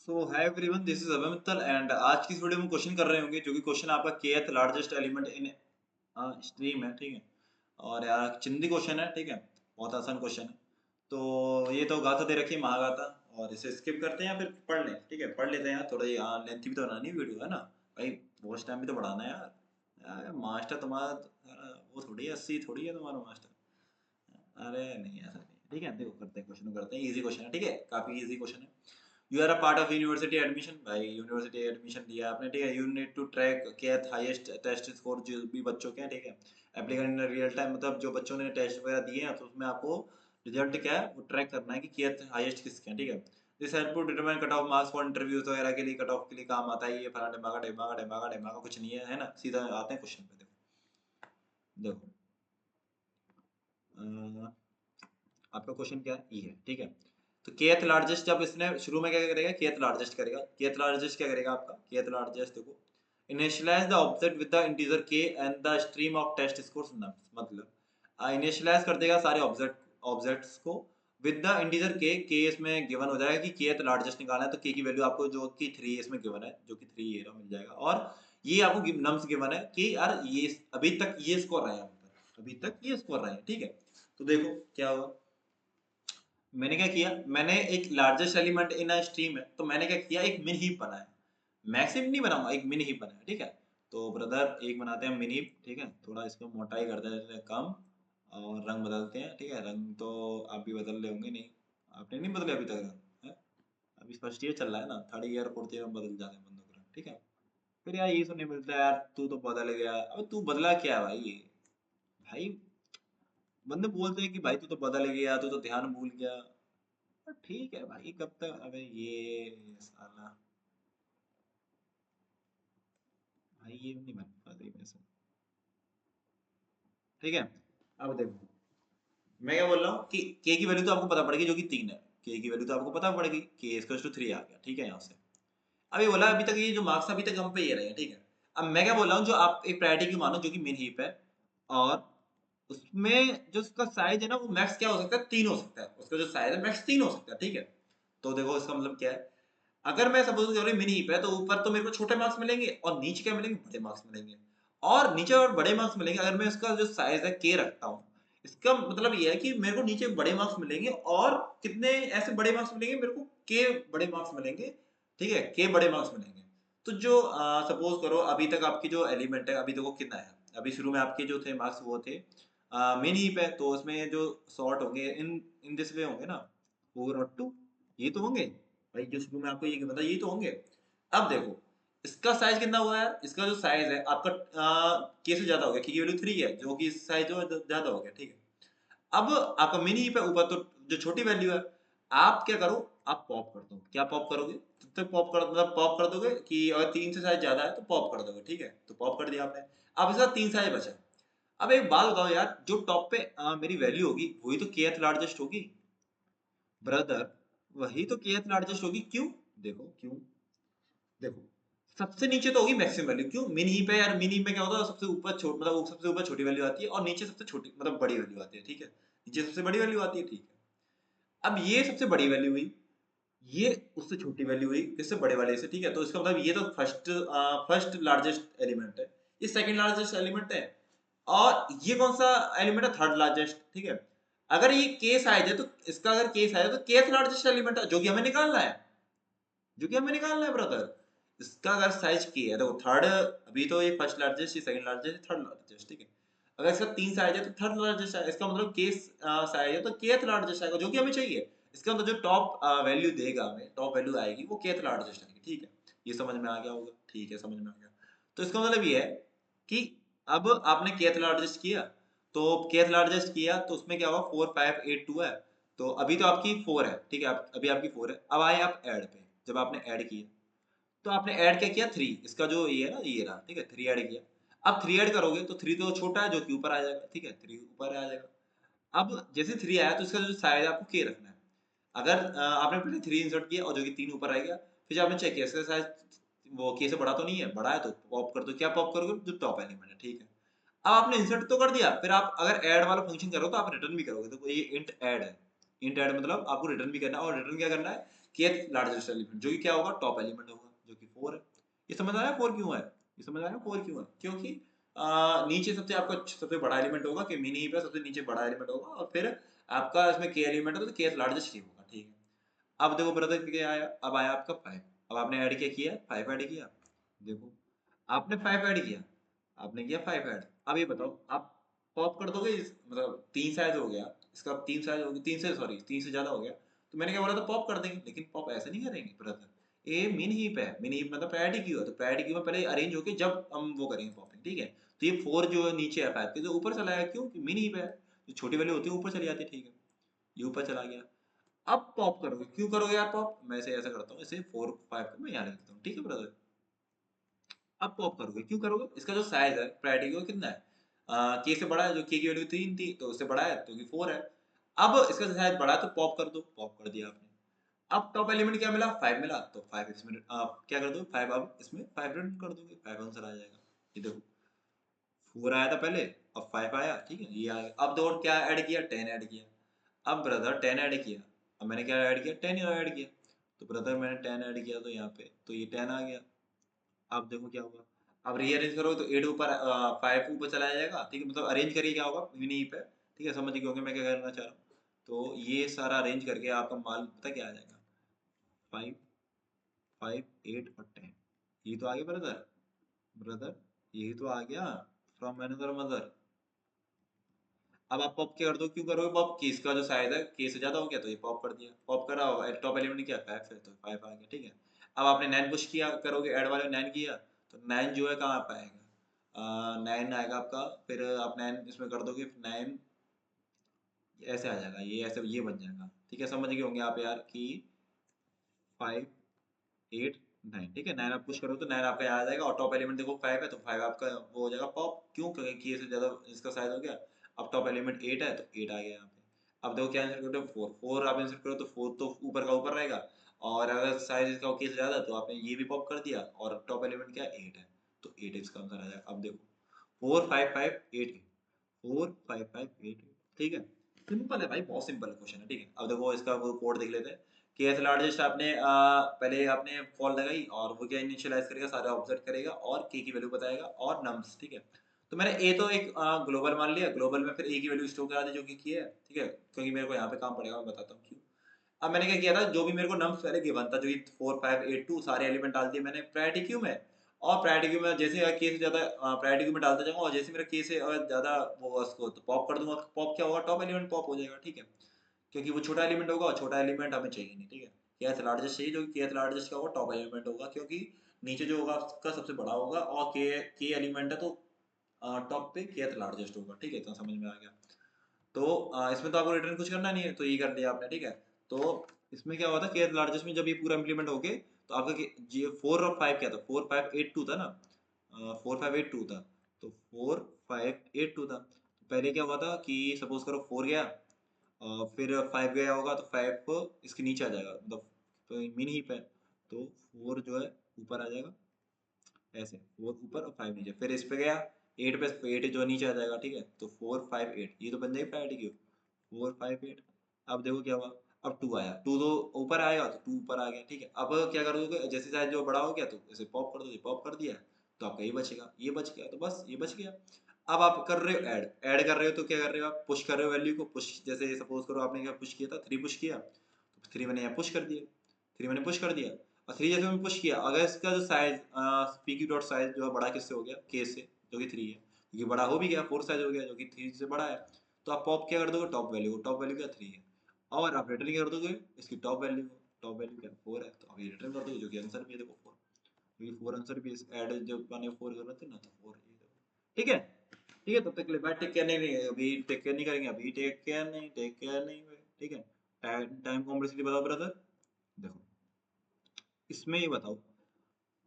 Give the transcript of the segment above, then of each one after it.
So hi everyone, this is Abhay Mittal and आज की इस वीडियो में क्वेश्चन कर रहे होंगे जो कि क्वेश्चन आपका kth largest element in stream है। ठीक है, और यार चिंदी क्वेश्चन है। ठीक है, बहुत आसान क्वेश्चन है। तो ये तो गाथा दे रखी है, महागाथा, और इसे स्किप करते हैं या फिर पढ़ लें। ठीक है, पढ़ लेते हैं यार, थोड़ा लेंथी भी तो बनानी वीडियो है ना भाई, बहुत टाइम भी तो बढ़ाना है यार मास्टर तुम्हारा वो थोड़ी है, 80 थोड़ी है तुम्हारा मास्टर। अरे नहीं, ऐसा नहीं। ठीक है, देखो करते हैं, क्वेश्चन करते हैं। इजी क्वेश्चन है, ठीक है, काफी इजी क्वेश्चन है। You are a part of university admission, भाई यूनिवर्सिटी एडमिशन दिया आपने। ठीक है, यू नीड टू ट्रैक केथ हाईएस्ट टेस्ट स्कोर जो भी बच्चों के हैं। ठीक है, एप्लीकेंट इन रियल टाइम, मतलब जो बच्चों ने टेस्ट वगैरह दिए हैं तो उसमें आपको रिजल्ट क्या है वो ट्रैक करना है कि केथ हाईएस्ट किसके हैं। ठीक है, this help to determine cut off marks for interviews वगैरह के लिए, कट ऑफ के लिए काम आता है ये। फला ढिमाका ढिमाका ढिमाका ढिमाका कुछ नहीं है ना, सीधा आते हैं क्वेश्चन पे। देखो देखो आपका क्वेश्चन क्या है, ई है। ठीक है, तो केथ लार्जेस्ट जब इसने शुरू में क्या करेगा, केथ लार्जेस्ट करेगा। केथ लार्जेस्ट क्या करेगा आपका, केथ लार्जेस्ट देखो, initialise the object with the integer K and the stream of test scores, मतलब इनिशियलाइज कर देगा सारे ऑब्जेक्ट्स को विद द इंटीजर के इसमें गिवन हो जाएगा कि केथ लार्जेस्ट निकालना है, तो के की वैल्यू आपको जो कि 3 इसमें गिवन है, जो कि 3 ये रहा मिल जाएगा। और ये आपको नम्स गिवन है कि यार ये अभी तक ये स्कोर रहे हैं, अभी तक ये स्कोर रहे हैं। ठीक है, तो देखो क्या हुआ। मैंने क्या किया, मैंने एक largest element in a stream है, तो मैंने क्या किया, एक मिन हीप बनाया। मैक्सिम नहीं बनाऊंगा, एक मिन हीप बनाया। ठीक है, तो ब्रदर एक बनाते हैं मिन हीप। ठीक है, थोड़ा इसका मोटाई कर देते हैं कम, और रंग बदलते हैं। ठीक है, रंग तो आप भी बदल रहे होंगे, नहीं आपने नहीं बदले अभी तक रंग है? अभी फर्स्ट ईयर चल रहा है ना, थर्ड ईयर फोर्थ ईयर में बदल जाते हैं बंदों के रंग। ठीक है, फिर यार ये सुनने मिलता है यार तू तो बदल गया। अब तू बदला क्या है भाई, भाई बंदे बोलते हैं कि भाई तू तो बदल गया, तू तो ध्यान भूल गया। ठीक है भाई, कब तक, अबे ये साला भाई ये नहीं बन पाती मेरे से। ठीक है, अब देखो मैं क्या बोल रहा हूँ कि के की वैल्यू तो आपको पता पड़ेगी जो कि 3 है। के की वैल्यू तो आपको पता पड़ेगी, के इक्वल्स टू 3 आ गया। ठीक है, यहाँ से अभी बोला, अभी तक ये जो मार्क्स अभी तक हम पे ये रहे हैं। ठीक है, अब मैं क्या बोल रहा हूँ, जो आप एक प्रायोरिटी की मानो जो कि मेन हीप है, और उसमें जो उसका साइज है ना वो मैक्स क्या हो सकता है, 3 हो सकता है। उसका जो साइज है मैक्स 3 हो सकता है। ठीक है, तो देखो इसका मतलब क्या है, अगर मैं सपोज करूँ मिनी हीप है तो ऊपर तो मेरे को छोटे मार्क्स मिलेंगे और नीचे क्या मिलेंगे, बड़े मार्क्स मिलेंगे। और नीचे और बड़े मार्क्स मिलेंगे अगर मैं उसका जो साइज है के रखता हूँ। इसका मतलब ये है कि मेरे को नीचे बड़े मार्क्स मिलेंगे, और कितने ऐसे बड़े मार्क्स मिलेंगे मेरे को, के बड़े मार्क्स मिलेंगे। ठीक है, के बड़े मार्क्स मिलेंगे। तो जो सपोज करो अभी तक आपकी जो एलिमेंट है, अभी देखो कितना है, अभी शुरू में आपके जो थे मार्क्स वो थे मिनी हीप है, तो उसमें जो सॉर्ट होंगे इन इन दिस वे होंगे ना, 4 और 2 ये तो होंगे भाई, जो शुरू में आपको ये पता ये तो होंगे। अब देखो इसका साइज कितना हुआ है, इसका जो साइज है आपका के से ज्यादा हो गया, क्योंकि वैल्यू 3 है, जो कि साइज जो ज्यादा हो गया। ठीक है, अब आपका मिनी पे ऊपर तो जो छोटी वैल्यू है, आप क्या करो, आप पॉप कर दो। क्या पॉप करोगे, तब तक पॉप कर, मतलब पॉप कर दोगे कि अगर 3 से साइज ज्यादा है तो पॉप कर दोगे। ठीक है, तो पॉप कर दिया आपने। अब इसका 3 साइज बचा। अब एक बात बताओ यार, जो टॉप पे मेरी वैल्यू होगी वही तो केथ लार्जेस्ट होगी ब्रदर, वही तो केथ लार्जेस्ट होगी। क्यों, देखो क्यों, देखो सबसे नीचे तो होगी मैक्सिमम वैल्यू। क्यों, मिनी पे यार, मिनी में क्या होता है, सबसे ऊपर छोट, मतलब सबसे ऊपर छोटी वैल्यू आती है और नीचे सबसे छोटी मतलब बड़ी वैल्यू आती है। ठीक है, नीचे सबसे बड़ी वैल्यू आती है। ठीक है, अब ये सबसे बड़ी वैल्यू हुई, ये उससे छोटी वैल्यू हुई किससे, बड़े वाले से। ठीक है, तो इसका मतलब ये तो फर्स्ट लार्जेस्ट एलिमेंट है, ये सेकंड लार्जेस्ट एलिमेंट है, और ये कौन सा एलिमेंट है, थर्ड लार्जेस्ट। ठीक है, अगर ये केस साइज है तो इसका अगर केस साइज है तो केथ लार्जेस्ट एलिमेंट है, जो कि हमें निकालना है, जो कि हमें निकालना है ब्रदर। इसका अगर साइज की है तो थर्ड, अभी तो ये फर्स्ट लार्जेस्ट, ये सेकंड लार्जेस्ट, थर्ड लार्जेस्ट। ठीक है, अगर इसका 3 साइज है तो थर्ड लार्जेस्ट है, इसका मतलब केस साइज है तो केथ लार्जेस्ट आएगा, जो कि हमें चाहिए। इसका मतलब जो टॉप वैल्यू देगा हमें, टॉप वैल्यू आएगी वो केथ लार्जेस्ट आएगी। ठीक है, ये समझ में आ गया होगा। ठीक है, समझ में आ गया। तो इसका मतलब ये है कि अब आपने केथ लार्जेस्ट किया, तो केथ लार्जेस्ट किया तो उसमें क्या हुआ, 4 5 8 2 है, तो अभी तो आपकी 4 है। ठीक है, अभी आपकी 4 है। अब आए आप ऐड पे, जब आपने ऐड किया तो आपने ऐड क्या किया, 3, इसका जो ये है ना ये रहा। ठीक है, 3 ऐड किया। अब 3 ऐड करोगे तो 3 तो छोटा है, जो कि ऊपर आ जाएगा। ठीक है, 3 ऊपर आ जाएगा। अब जैसे 3 आया तो इसका जो साइज आपको के रखना है। अगर आपने पहले 3 इंसर्ट किया और जो कि 3 ऊपर आ गया, फिर जब आपने चेक किया इसका साइज वो के से बड़ा तो नहीं है, बड़ा है तो पॉप कर दो। क्या पॉप करोगे, जो टॉप एलिमेंट है। ठीक है, अब आपने इंसर्ट तो कर दिया, फिर आप अगर ऐड वाला फंक्शन करो तो आप रिटर्न भी करोगे, तो ये इंट ऐड है। इंट ऐड मतलब आपको रिटर्न भी करना है, और रिटर्न क्या करना है kth लार्जेस्ट एलिमेंट, जो कि क्या होगा, टॉप एलिमेंट होगा, जो कि 4 है। ये समझ आया 4 क्यों है? ये समझ आया 4 क्यों है? क्योंकि नीचे सबसे आपका सबसे बड़ा एलिमेंट होगा, कि मिनी हीप है, सबसे नीचे बड़ा एलिमेंट होगा, और फिर आपका इसमें k एलिमेंट है तो kth लार्जेस्ट ही होगा, ठीक है। अब देखो ब्रदर क्या आया, अब आया आपका 5। अब आपने ऐड क्या किया, 5 ऐड किया। देखो आपने 5 ऐड किया, आपने किया 5 ऐड। अब ये बताओ आप पॉप कर दोगे मतलब 3 साइज हो गया इसका, 3 साइज हो गया, 3 से सॉरी 3 से ज्यादा हो गया, तो मैंने क्या बोला था, पॉप कर देंगे, लेकिन पॉप ऐसे नहीं करेंगे ब्रदर। ये मिन हीप है, मिन हीप मतलब प्रायोरिटी क्यू है, तो प्रायोरिटी क्यू में पहले अरेंज होके जब हम वो करेंगे पॉपिंग, ठीक है। तो ये 4 जो है नीचे है 5 के, तो ऊपर चला गया, क्यों कि मिन हीप है, जो छोटी वैल्यू होती है ऊपर चली जाती है, ठीक है। ये ऊपर चला गया। अब पॉप करोगे, क्यों करोगे यार पॉप, मैं इसे ऐसा करता हूँ, इसे 4 5 को मैं यहाँ लिख देता हूँ, ठीक है ब्रदर। अब पॉप करोगे, क्यों करोगे, इसका जो साइज है प्रायोरिटी वो कितना है, के से बड़ा है, जो के की वैल्यू 3 थी तो उससे बड़ा है, तो कि 4 है। अब इसका साइज बड़ा है तो पॉप कर दो, पॉप कर दिया आपने। अब टॉप एलिमेंट क्या मिला, 5 मिला, तो 5 इसमें आप क्या कर दो, 5 अब इसमें 5 रन कर दोगे, 5 आंसर आ जाएगा। ये देखो 4 आया था पहले, अब 5 आया, ठीक है, ये आ गया। अब दो क्या ऐड किया, 10 ऐड किया। अब ब्रदर 10 ऐड किया, अब मैंने क्या ऐड किया, 10 ऐड किया। तो ब्रदर मैंने 10 ऐड किया तो यहाँ पे तो ये 10 आ गया। अब देखो क्या होगा, अब रीअरेंज करोगे तो 8 ऊपर 5 ऊपर चला जाएगा, ठीक है, मतलब अरेंज करिए क्या होगा मिनी पे, ठीक है, समझ गए होंगे मैं क्या करना चाह रहा हूँ। तो ये सारा अरेंज करके आपका माल पता क्या आ जाएगा, 5 5 8 और 10। ये तो आ गया ब्रदर, ब्रदर यही तो आ गया, फ्रॉम अनदर मदर। अब आप पॉप क्या कर दो, क्यों करोगे पॉप, कि इसका जो साइज है के से ज्यादा हो गया, तो ये पॉप कर दिया, पॉप करा टॉप एलिमेंट क्या 5 है, तो 5 आ गया, ठीक है। अब आपने 9 पुश किया करोगे, ऐड वाले 9 किया, तो 9 जो है कहाँ पे आएगा, 9 आएगा आपका, फिर आप 9 इसमें कर दोगे, 9 ऐसे आ जाएगा, ये ऐसे ये बन जाएगा, ठीक है, समझ गए होंगे आप यार कि 5 8 9, ठीक है। 9 आप पुश करो तो 9 आपका यहाँ आ जाएगा, और टॉप एलिमेंट देखो 5 है, तो 5 आपका वो हो जाएगा पॉप, क्यों, क्योंकि की से ज्यादा इसका साइज हो गया। अब टॉप एलिमेंट 8 है तो 8 आ गया यहाँ पे। अब देखो क्या आंसर करो, 4 4 आप आंसर करो तो 4 तो ऊपर का ऊपर रहेगा, और अगर साइज इसका के से ज्यादा है, तो आपने ये भी पॉप कर दिया, और टॉप एलिमेंट क्या 8 है, तो 8 इसका आंसर आ जाएगा। अब देखो 4 5 5 8 4 5 5 8, ठीक है। सिंपल है भाई, बहुत सिंपल क्वेश्चन है, ठीक है। अब देखो इसका वो कोड देख लेते हैं। केएस लार्जेस्ट आपने पहले आपने फॉल लगाई, और वो क्या इनिशियलाइज करेगा, सारा ऑब्जर्व करेगा, और के की वैल्यू बताएगा, और नम्स, ठीक है। तो मैंने ए तो एक ग्लोबल मान लिया, ग्लोबल में फिर ए की वैल्यू स्टोर करा दी, जो कि की है, ठीक है, क्योंकि मेरे को यहाँ पे काम पड़ेगा, मैं बताता हूँ क्यों। अब मैंने क्या किया था, जो भी मेरे को नम्स पहले गिवन था, जो ये 4 5 8 2 सारे एलिमेंट डाल दिए मैंने प्रायोरिटी क्यू में, और प्रायोरिटी क्यू में जैसे के से ज्यादा प्रायोरिटी क्यू में डालते जाऊंगा, और जैसे मेरा के से ज्यादा वो होगा उसको तो पॉप कर दूंगा, पॉप क्या होगा, टॉप एलिमेंट पॉप हो जाएगा, ठीक है। क्योंकि वो छोटा एलिमेंट होगा, और छोटा एलिमेंट हमें चाहिए नहीं, ठीक है। केथ लार्जेस्ट चाहिए, जो कि केथ लार्जेस्ट का होगा टॉप एलिमेंट होगा, क्योंकि नीचे जो होगा उसका सबसे बड़ा होगा, और के एलिमेंट है तो टॉप पे केथ लार्जेस्ट होगा, ठीक है, इतना समझ में आ गया। तो इसमें तो आपको रिटर्न कुछ करना नहीं है, तो ये कर लिया आपने, ठीक है। तो इसमें क्या हुआ था, केयर लार्जेस्ट में जब ये पूरा इम्प्लीमेंट हो गए, तो आपका जी 4 और 5 क्या था, 4 5 8 2 था ना, 4 5 8 2 था, तो 4 5 8 2 था। तो पहले क्या हुआ था कि सपोज करो 4 गया, फिर 5 गया होगा, तो 5 इसके नीचे आ जाएगा, मतलब तो मिन हीप है, तो 4 जो है ऊपर आ जाएगा, ऐसे 4 ऊपर और 5 नीचे, फिर इस पे गया 8 पे, 8 जो नीचे आ जाएगा, ठीक है। तो 4 5 8 ये तो बन जाएगी प्रायोरिटी क्यू, 4 5 8। अब देखो क्या हुआ, अब 2 आया, 2 तो ऊपर आएगा, तो 2 ऊपर आ गया, ठीक है। अब क्या करोगे, जैसे साइज जो बड़ा हो गया, तो इसे पॉप कर दो, पॉप कर दिया, तो आपका ये बचेगा, ये बच गया, तो बस ये बच गया। अब आप कर रहे हो ऐड, ऐड कर रहे हो, तो क्या कर रहे हो आप, पुश कर रहे हो वैल्यू को, पुश जैसे सपोज करो आपने क्या पुश किया था, 3 पुश किया, तो 3 मैंने यहाँ पुश कर दिया, 3 मैंने पुश कर दिया, और 3 जैसे मैंने पुश किया, अगर इसका जो size P Q dot size जो है बड़ा किससे हो गया, के से, जो कि 3 है, क्योंकि बड़ा हो भी गया, 4 साइज हो गया, जो कि 3 से बड़ा है, तो आप पॉप क्या कर दोगे, टॉप वैल्यू को, टॉप वैल्यू क्या 3 है, और आप रिटर्न क्या कर दोगे इसकी टॉप वैल्यू को, टॉप वैल्यू क्या 4 है, तो आप ये रिटर्न कर दोगे, जो कि आंसर भी है देखो 4, क्योंकि 4 आंसर भी ऐड जब मैंने 4 जरूरत है ना, तो 4 ये देखो, ठीक है, ठीक है। तब तक के लिए बाय, टेक केयर, नहीं नहीं अभी टेक केयर नहीं करेंगे, अभी टेक केयर नहीं, टेक केयर नहीं, ठीक है। टाइम टाइम कॉम्प्लेक्सिटी बताओ ब्रदर। देखो इसमें ये बताओ,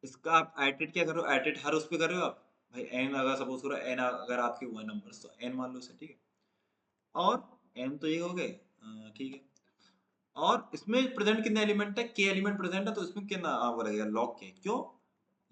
इसका आप एडिट क्या कर रहे हो, एडिट हर उस पे कर रहे हो आप, भाई एन अगर सपोज करो, एन अगर आपके हुआ नंबर्स, तो एन मान लो इसे, ठीक है, और एन तो ये हो गए, ठीक है। और इसमें प्रेजेंट कितने एलिमेंट है, के एलिमेंट प्रेजेंट है, तो इसमें कितना वो लगेगा, लॉग के, क्यों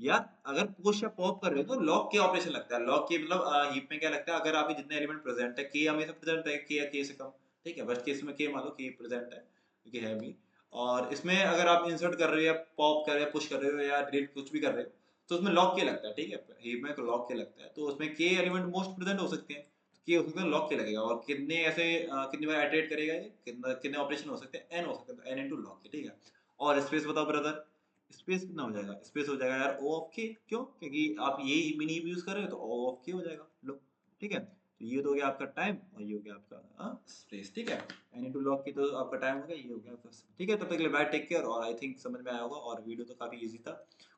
यार, अगर पुश या पॉप कर रहे हो तो लॉग के ऑपरेशन लगता है, लॉग के मतलब हीप में क्या लगता है, अगर आप जितने एलिमेंट प्रेजेंट है, के हमेशा प्रेजेंट है, के या के से कम, ठीक है, बस केस में के मान लो के प्रेजेंट है, क्योंकि है भी, और इसमें अगर आप इंसर्ट कर रहे हो या पॉप कर रहे हो, पुश कर रहे हो या डिलीट कुछ भी कर रहे हो, तो उसमें लॉक के लगता है, ठीक है, हीप में लॉक के लगता है, तो उसमें के एलिमेंट मोस्ट प्रेजेंट हो सकते हैं, के हो सकता है लॉक के लगेगा, और कितने ऐसे कितनी बार इटरेट करेगा ये, कितना कितने ऑपरेशन हो सकते हैं, एन हो सकते हैं, तो एन इनटू लॉक के, ठीक है। और स्पेस बताओ ब्रदर, स्पेस कितना हो जाएगा, स्पेस हो जाएगा यार ओ ऑफ के, क्यों, क्योंकि आप यही मिनी यूज कर रहे हो तो ओ ऑफ के हो जाएगा, लो, ठीक है। तो ये तो हो गया आपका टाइम, और ये हो गया आपका स्पेस, ठीक है। एन इनटू लॉग की तो आपका टाइम हो गया, ये हो गया आपका, ठीक है। तब तक के लिए बाय, टेक केयर, और आई थिंक समझ में आया होगा, और वीडियो तो काफी इजी था,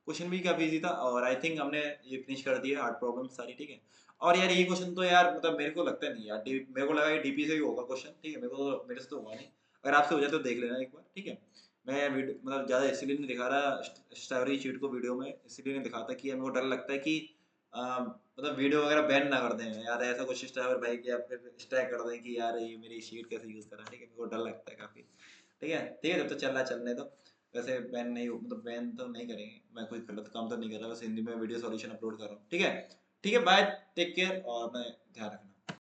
क्वेश्चन भी काफी इजी था, और आई थिंक हमने ये फिनिश कर दिया हार्ड प्रॉब्लम सारी, ठीक है। और यार ये क्वेश्चन तो यार मतलब मेरे को लगता नहीं यार, मेरे को लगा कि डीपी से ही होगा क्वेश्चन, ठीक है, मेरे से तो हुआ नहीं, अगर आपसे हो जाए तो देख लेना एक बार, ठीक है। मैं वीडियो मतलब ज़्यादा इसलिए नहीं दिखा रहा स्टोरी शीट को वीडियो में, इसलिए नहीं दिखाता कि मेरे को डर लगता है कि मतलब वीडियो वगैरह बैन ना कर दें यार, ऐसा कुछ स्टाइवर भाई कि आप फिर स्ट्राइक कर दें कि यार ये मेरी शीट कैसे यूज़ करा, ठीक है, मेरे को डर लगता है काफ़ी, ठीक है, ठीक है, जब तो चल रहा चलने दो। वैसे बैन नहीं मतलब बैन तो नहीं करेंगे, मैं कोई गलत काम तो नहीं कर रहा, बस हिंदी में वीडियो सॉल्यूशन अपलोड कर रहा हूँ, ठीक है, ठीक है, बाय, टेक केयर, और मैं ध्यान रखना।